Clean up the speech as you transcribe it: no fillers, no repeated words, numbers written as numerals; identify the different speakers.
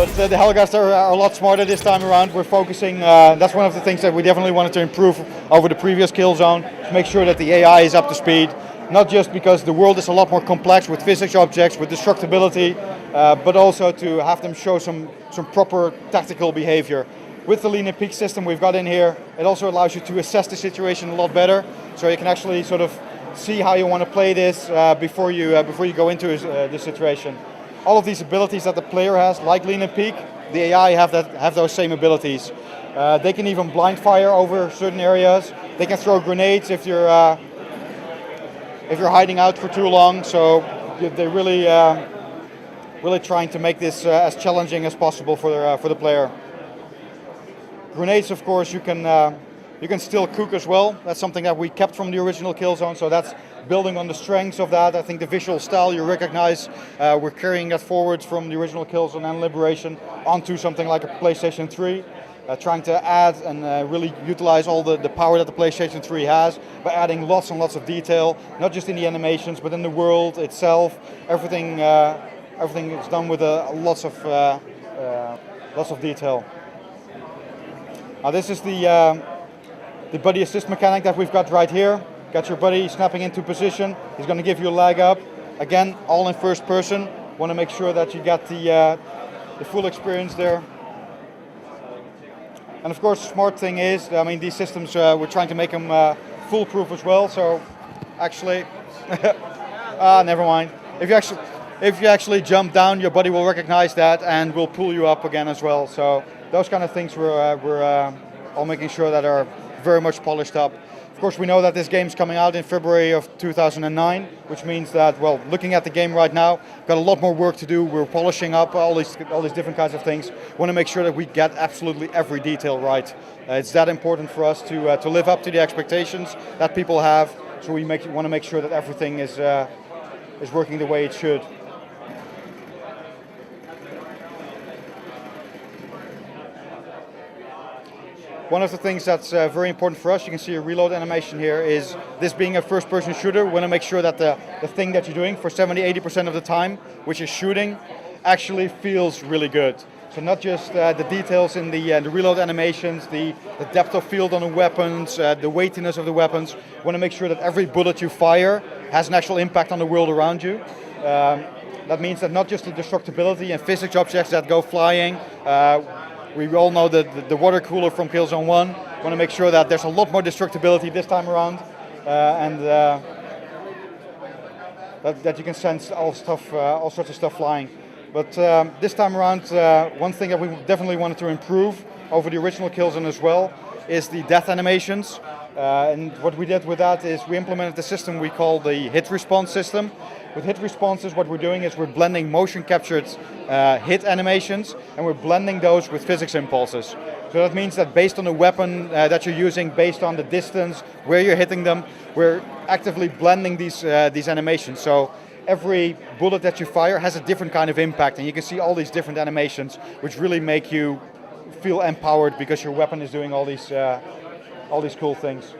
Speaker 1: But the Helghast are a lot smarter this time around. We're focusing, that's one of the things that we definitely wanted to improve over the previous Killzone, to make sure that the AI is up to speed, not just because the world is a lot more complex with physics objects, with destructibility, but also to have them show some proper tactical behavior. With the lean and peak system we've got in here, it also allows you to assess the situation a lot better, so you can actually sort of see how you want to play this before you go into the situation. All of these abilities that the player has, like lean and peak, the AI have those same abilities. They can even blind fire over certain areas. They can throw grenades if you're hiding out for too long. So they're really trying to make this as challenging as possible for the player. Grenades, of course, you can still cook as well. That's something that we kept from the original Killzone, so that's building on the strengths of that. I think the visual style you recognize, we're carrying that forward from the original Killzone and Liberation onto something like a PlayStation 3, trying to add and really utilize all the power that the PlayStation 3 has by adding lots and lots of detail, not just in the animations, but in the world itself. Everything is done with lots of detail. Now this is the buddy assist mechanic that we've got right here. Got your buddy snapping into position. He's going to give you a leg up. Again, all in first person. Want to make sure that you get the full experience there. And of course, the smart thing is, I mean, these systems, we're trying to make them foolproof as well. So, actually, never mind. If you actually jump down, your buddy will recognize that and will pull you up again as well. So, those kind of things we're all making sure that are very much polished up. Of course, we know that this game's coming out in February of 2009, which means that, well, looking at the game right now, got a lot more work to do. We're polishing up all these different kinds of things. Want to make sure that we get absolutely every detail right. It's that important for us to live up to the expectations that people have. So we want to make sure that everything is working the way it should. One of the things that's very important for us, you can see a reload animation here, is this being a first-person shooter, we want to make sure that the thing that you're doing for 70-80% of the time, which is shooting, actually feels really good. So not just the details in the reload animations, the depth of field on the weapons, the weightiness of the weapons. We want to make sure that every bullet you fire has an actual impact on the world around you. That means that not just the destructibility and physics objects that go flying. We all know the water cooler from Killzone 1. We want to make sure that there's a lot more destructibility this time around, and that you can sense all sorts of stuff flying. But this time around, one thing that we definitely wanted to improve over the original Killzone as well is the death animations. And what we did with that is we implemented the system we call the hit response system. With hit responses, what we're doing is we're blending motion captured hit animations, and we're blending those with physics impulses. So that means that based on the weapon that you're using, based on the distance, where you're hitting them, we're actively blending these animations. So every bullet that you fire has a different kind of impact, and you can see all these different animations, which really make you feel empowered because your weapon is doing all these cool things.